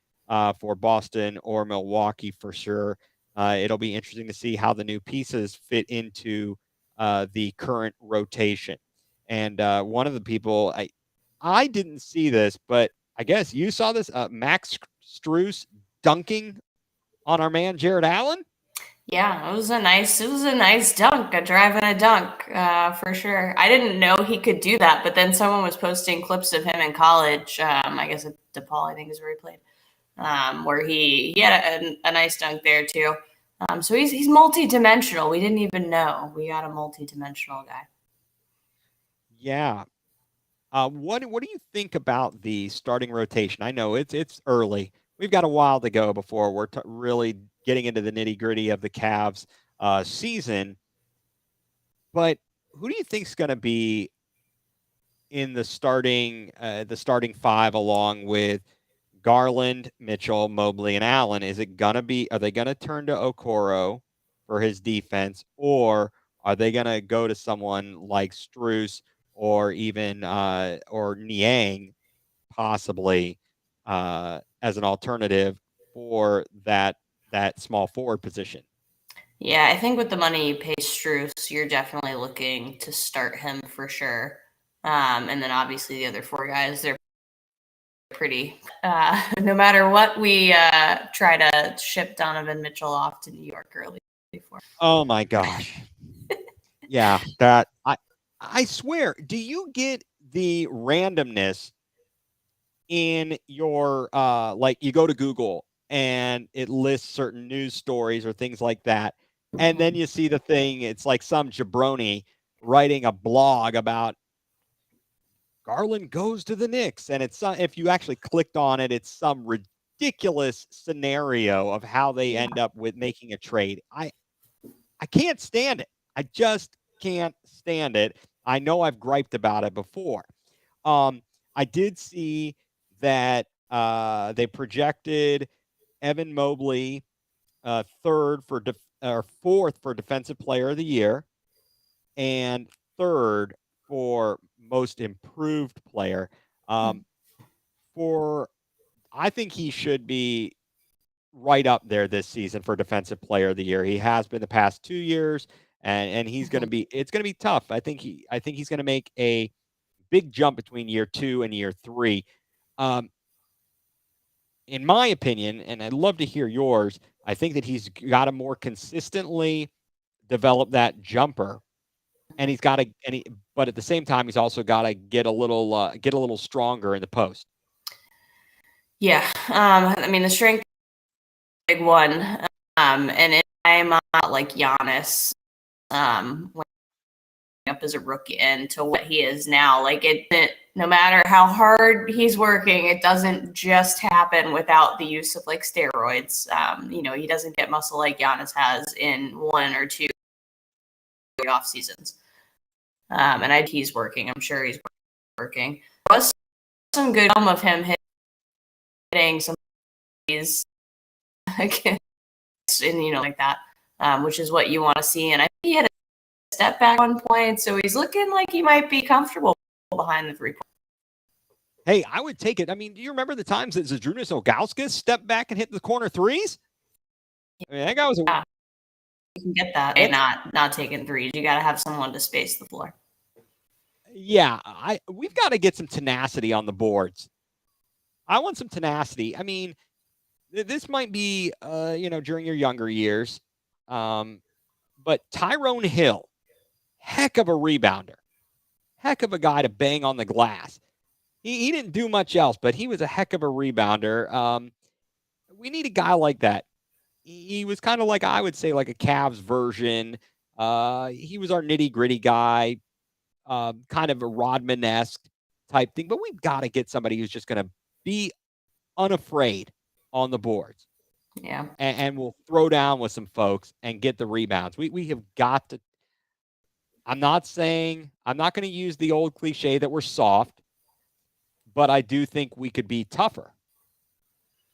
for Boston or Milwaukee for sure. It'll be interesting to see how the new pieces fit into the current rotation. And one of the people I didn't see this, but I guess you saw this. Max Strus dunking on our man Jared Allen. Yeah, it was a nice dunk, a drive and a dunk, for sure. I didn't know he could do that, but then someone was posting clips of him in college. I guess at DePaul, I think is where he played, where he had a nice dunk there too. So he's multi-dimensional. We didn't even know we got a multi-dimensional guy. Yeah. What do you think about the starting rotation? I know it's early. We've got a while to go before we're really getting into the nitty gritty of the Cavs season. But who do you think is going to be in the starting 5 along with Garland, Mitchell, Mobley, and Allen? Is it gonna be? Are they gonna turn to Okoro for his defense, or are they gonna go to someone like Strus or even or Niang possibly as an alternative for that small forward position? Yeah, I think with the money you pay Strus, you're definitely looking to start him for sure. And then obviously the other 4 guys, they're pretty. No matter what we try to ship Donovan Mitchell off to New York early before. Oh my gosh. Yeah, that I swear, do you get the randomness in your like you go to Google and it lists certain news stories or things like that, and then you see the thing, it's like some jabroni writing a blog about Garland goes to the Knicks, and it's if you actually clicked on it, it's some ridiculous scenario of how they end up with making a trade. I can't stand it. I just can't stand it. I know I've griped about it before. I did see that they projected Evan Mobley third for or fourth for Defensive Player of the Year and third for Most Improved Player. For I think he should be right up there this season for Defensive Player of the Year. He has been the past 2 years, and he's going to be. It's going to be tough. I think he's going to make a big jump between year 2 and year 3. Um, in my opinion, and I'd love to hear yours, I think that he's got to more consistently develop that jumper, and he's got to, but at the same time, he's also got to get a little stronger in the post. Yeah. I mean, the strength is a big one. And I'm not like Giannis, when up as a rookie into what he is now. Like no matter how hard he's working, it doesn't just happen without the use of like steroids. He doesn't get muscle like Giannis has in 1 or 2 off seasons. And he's working. I'm sure he's working. There was some good film of him hitting some of these against, and like that, which is what you want to see. And I think he had a step back at one point, so he's looking like he might be comfortable behind the 3-point. Hey, I would take it. I mean, do you remember the times that Zydrunas Ilgauskas stepped back and hit the corner threes? I mean, that guy was You can get that. And not taking threes. You got to have someone to space the floor. Yeah, we've got to get some tenacity on the boards. I want some tenacity. I mean, this might be, during your younger years, but Tyrone Hill, heck of a rebounder, heck of a guy to bang on the glass. He didn't do much else, but he was a heck of a rebounder. We need a guy like that. He was kind of like, I would say, like a Cavs version. He was our nitty-gritty guy, kind of a Rodman-esque type thing. But we've got to get somebody who's just going to be unafraid on the boards. Yeah. And we'll throw down with some folks and get the rebounds. We have got to. I'm not going to use the old cliche that we're soft, but I do think we could be tougher.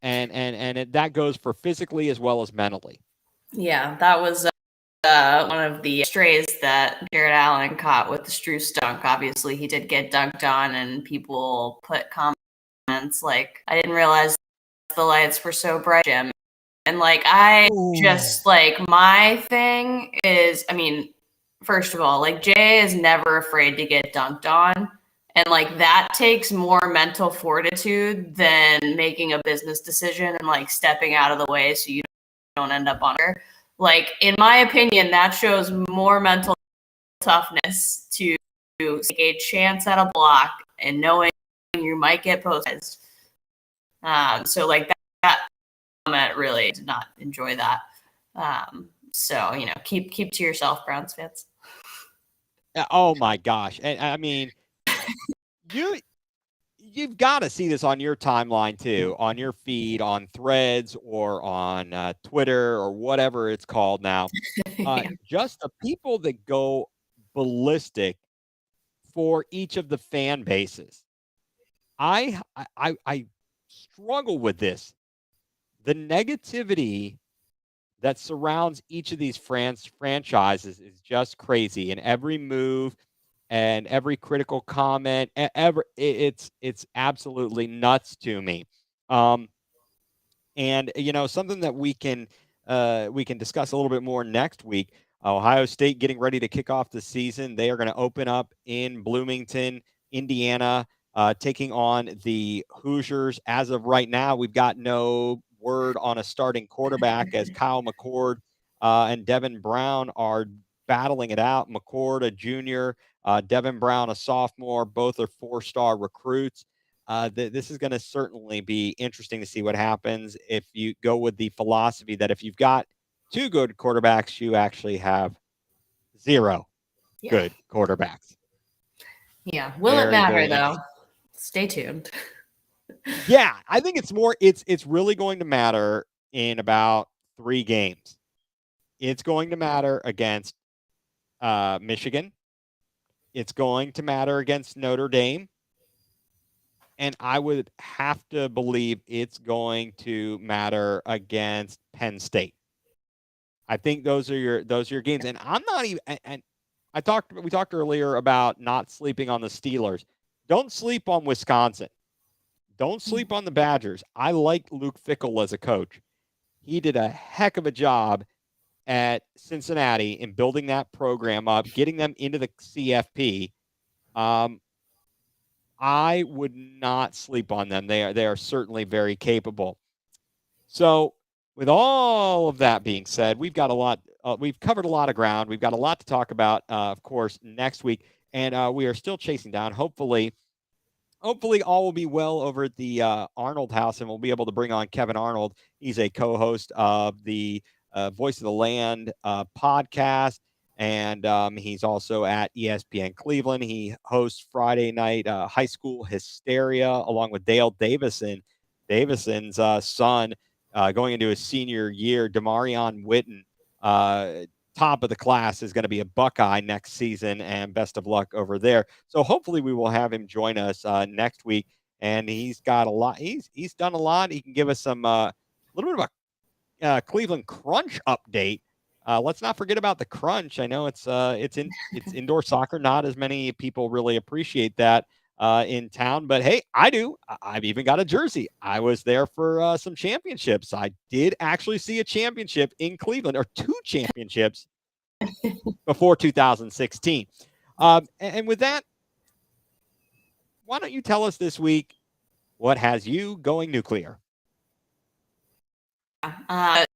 And that goes for physically as well as mentally. Yeah, that was one of the strays that Jared Allen caught with the Strus dunk. Obviously, he did get dunked on, and people put comments like, "I didn't realize the lights were so bright, Jim." And like, my thing is, I mean, first of all, like Jay is never afraid to get dunked on. And like that takes more mental fortitude than making a business decision and like stepping out of the way so you don't end up on her. Like, in my opinion, that shows more mental toughness to take a chance at a block and knowing you might get posted. So like that comment really did not enjoy that. So keep to yourself, Browns fans. Oh my gosh! And I mean, you've got to see this on your timeline too, on your feed, on Threads, or on Twitter, or whatever it's called now. Yeah. Just the people that go ballistic for each of the fan bases. I struggle with this. The negativity that surrounds each of these franchises is just crazy, and every move and every critical comment, it's absolutely nuts to me. And something that we can discuss a little bit more next week. Ohio State getting ready to kick off the season. They are going to open up in Bloomington, Indiana, taking on the Hoosiers. As of right now, we've got no word on a starting quarterback, as Kyle McCord and Devin Brown are battling it out. McCord, a junior, Devin Brown, a sophomore. Both are 4-star recruits. This is going to certainly be interesting to see what happens if you go with the philosophy that if you've got 2 good quarterbacks, you actually have 0 good quarterbacks. Yeah. Will it matter though? Stay tuned. Yeah, I think it's really going to matter in about 3 games. It's going to matter against Michigan. It's going to matter against Notre Dame. And I would have to believe it's going to matter against Penn State. I think those are your games. And I'm not even. And we talked earlier about not sleeping on the Steelers. Don't sleep on Wisconsin. Don't sleep on the Badgers. I like Luke Fickell as a coach. He did a heck of a job at Cincinnati in building that program up, getting them into the CFP. I would not sleep on them. They are certainly very capable. So, with all of that being said, we've got a lot. We've covered a lot of ground. We've got a lot to talk about, of course, next week, and we are still chasing down. Hopefully all will be well over at the Arnold house, and we'll be able to bring on Kevin Arnold. He's a co-host of the Voice of the Land podcast, and he's also at ESPN Cleveland. He hosts Friday night high school hysteria along with Dale Davison's son, going into his senior year. Demarion Witten, top of the class, is going to be a Buckeye next season, and best of luck over there. So hopefully we will have him join us next week. And he's got a lot. He's done a lot. He can give us some little bit of a Cleveland Crunch update. Let's not forget about the Crunch. I know it's indoor soccer. Not as many people really appreciate that in town, but hey, I do. I've even got a jersey. I was there for some championships. I did actually see a championship in Cleveland, or two championships before 2016. And with that, why don't you tell us this week what has you going nuclear? To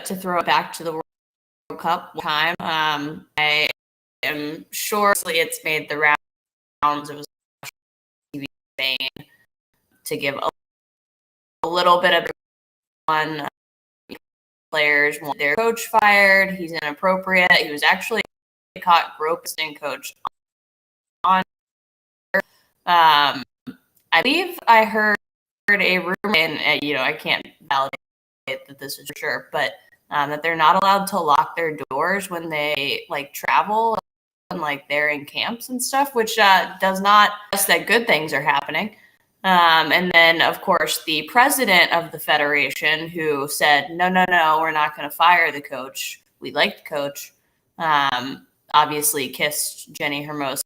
throw it back to the World Cup one time, I am sure it's made the rounds. It was TV Spain to give a little bit of one. Players want their coach fired. He's inappropriate. He was actually caught groping coach on. I believe I heard a rumor, and I can't validate that this is sure, but that they're not allowed to lock their doors when they travel and they're in camps and stuff, which does not suggest that good things are happening. And then, of course, the president of the federation, who said, no, we're not going to fire the coach. We like the coach. Obviously kissed Jenny Hermosa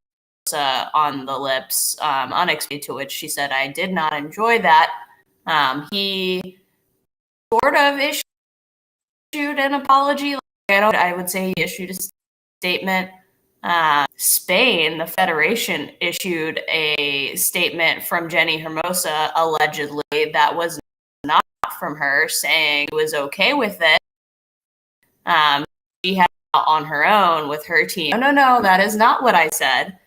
on the lips, unexpectedly, to which she said, I did not enjoy that. He sort of issued an apology. I would say he issued a statement. Spain, the federation, issued a statement from Jenny Hermosa, allegedly, that was not from her, saying it was okay with it. She had on her own with her team. No, that is not what I said.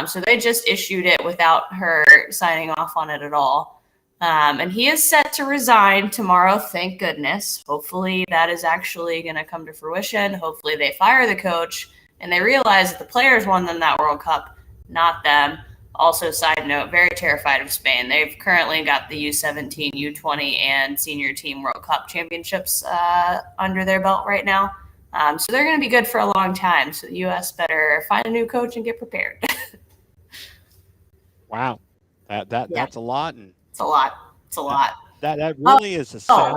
So they just issued it without her signing off on it at all. And he is set to resign tomorrow, thank goodness. Hopefully that is actually going to come to fruition. Hopefully they fire the coach and they realize that the players won them that World Cup, not them. Also, side note, very terrified of Spain. They've currently got the U17, U20, and senior team World Cup championships under their belt right now. So they're going to be good for a long time. So the U.S. better find a new coach and get prepared. Wow. That's a lot. And it's a lot. It's a lot. That really is a sad.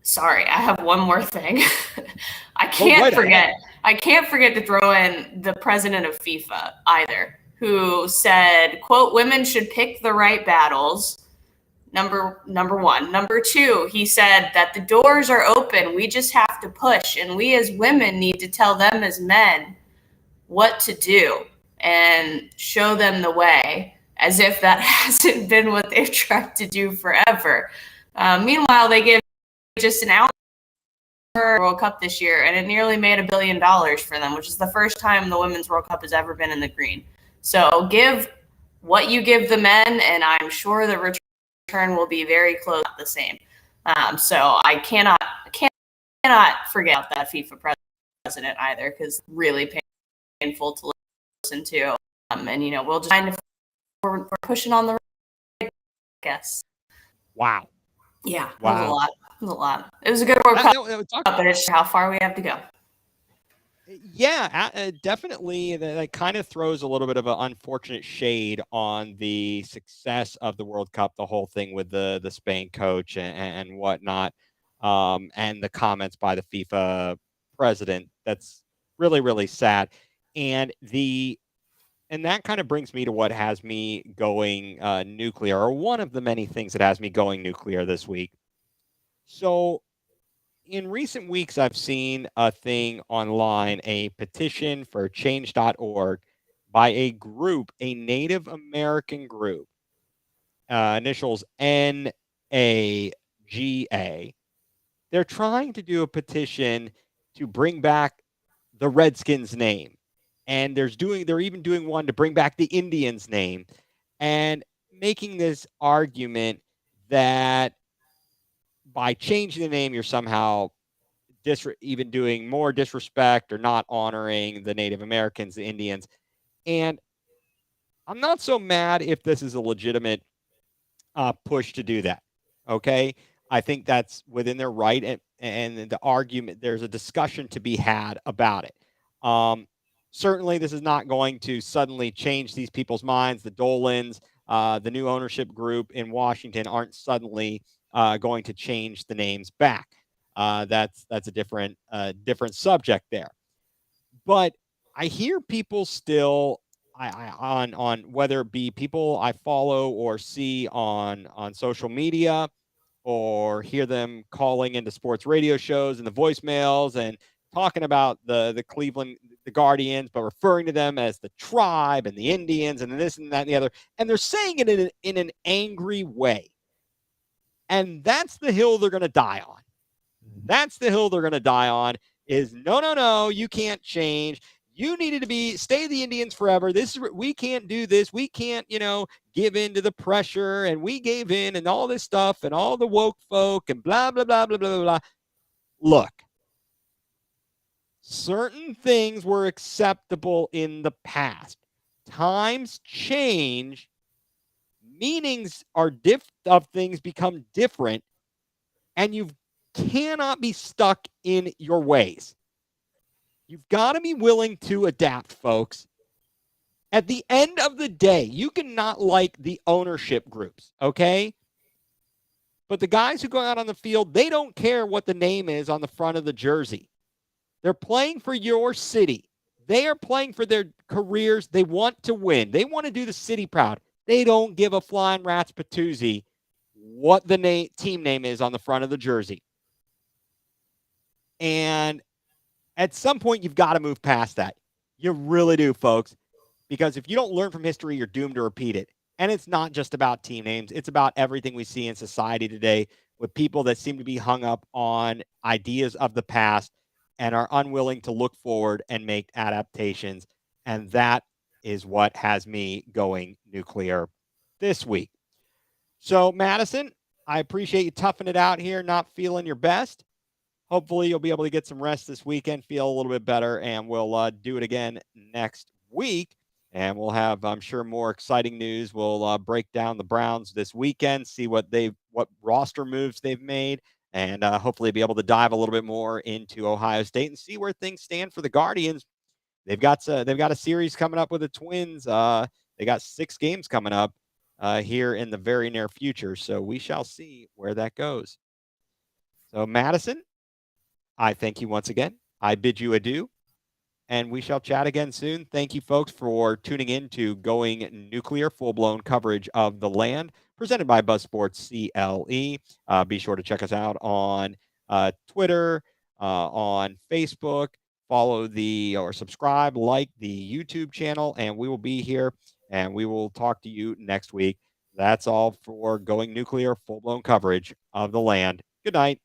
Sorry, I have one more thing. I can't forget to throw in the president of FIFA either, who said, quote, women should pick the right battles. Number one. Number two, he said that the doors are open. We just have to push. And we as women need to tell them as men what to do and show them the way, as if that hasn't been what they've tried to do forever. Meanwhile, they gave just an hour World Cup this year, and it nearly made $1 billion for them, which is the first time the Women's World Cup has ever been in the green. So give what you give the men, and I'm sure the return will be very close to the same. So I cannot forget that FIFA president either, because really painful to listen to. And we'll just find if we're pushing on the right, I guess. Wow. Yeah, wow. It was a lot. It was a good World Cup, but it's how far we have to go. Yeah, definitely. That kind of throws a little bit of an unfortunate shade on the success of the World Cup, the whole thing with the Spain coach and whatnot, and the comments by the FIFA president. That's really, really sad. And that kind of brings me to what has me going nuclear, or one of the many things that has me going nuclear this week. So in recent weeks, I've seen a thing online, a petition for change.org by a Native American group initials NAGA. They're trying to do a petition to bring back the Redskins name. And they're even doing one to bring back the Indians name, and making this argument that by changing the name, you're somehow even doing more disrespect or not honoring the Native Americans, the Indians. And I'm not so mad if this is a legitimate push to do that. Okay. I think that's within their right. And the argument, there's a discussion to be had about it. Certainly, this is not going to suddenly change these people's minds. The Dolans, the new ownership group in Washington, aren't suddenly going to change the names back. That's a different subject there. But I hear people still on whether it be people I follow or see on social media, or hear them calling into sports radio shows and the voicemails and talking about the Cleveland the Guardians, but referring to them as the tribe and the Indians and this and that and the other, and they're saying it in an angry way. And that's the hill they're going to die on. That's the hill they're going to die on. Is no, you can't change. You needed to stay the Indians forever. We can't do this. We can't, give in to the pressure, and we gave in and all this stuff and all the woke folk and blah, blah, blah, blah, blah, blah. Look, certain things were acceptable in the past. Times change. Meanings of things become different, and you cannot be stuck in your ways. You've got to be willing to adapt, folks. At the end of the day, you can not like the ownership groups, okay? But the guys who go out on the field, they don't care what the name is on the front of the jersey. They're playing for your city. They are playing for their careers. They want to win. They want to do the city proud. They don't give a flying rat's patoozie what the team name is on the front of the jersey. And at some point, you've got to move past that. You really do, folks. Because if you don't learn from history, you're doomed to repeat it. And it's not just about team names. It's about everything we see in society today, with people that seem to be hung up on ideas of the past and are unwilling to look forward and make adaptations. And that is what has me going nuclear this week. So, Madison, I appreciate you toughing it out here, not feeling your best. Hopefully, you'll be able to get some rest this weekend, feel a little bit better, and we'll do it again next week. And we'll have, I'm sure, more exciting news. We'll break down the Browns this weekend, see what roster moves they've made, and hopefully be able to dive a little bit more into Ohio State and see where things stand for the Guardians. They've got a series coming up with the Twins. They got 6 games coming up here in the very near future, so we shall see where that goes. So, Madison, I thank you once again. I bid you adieu. And we shall chat again soon. Thank you, folks, for tuning in to Going Nuclear, full-blown coverage of the land, presented by Buzz Sports CLE. Be sure to check us out on Twitter, on Facebook. Follow or subscribe, like the YouTube channel, and we will be here, and we will talk to you next week. That's all for Going Nuclear, full-blown coverage of the land. Good night.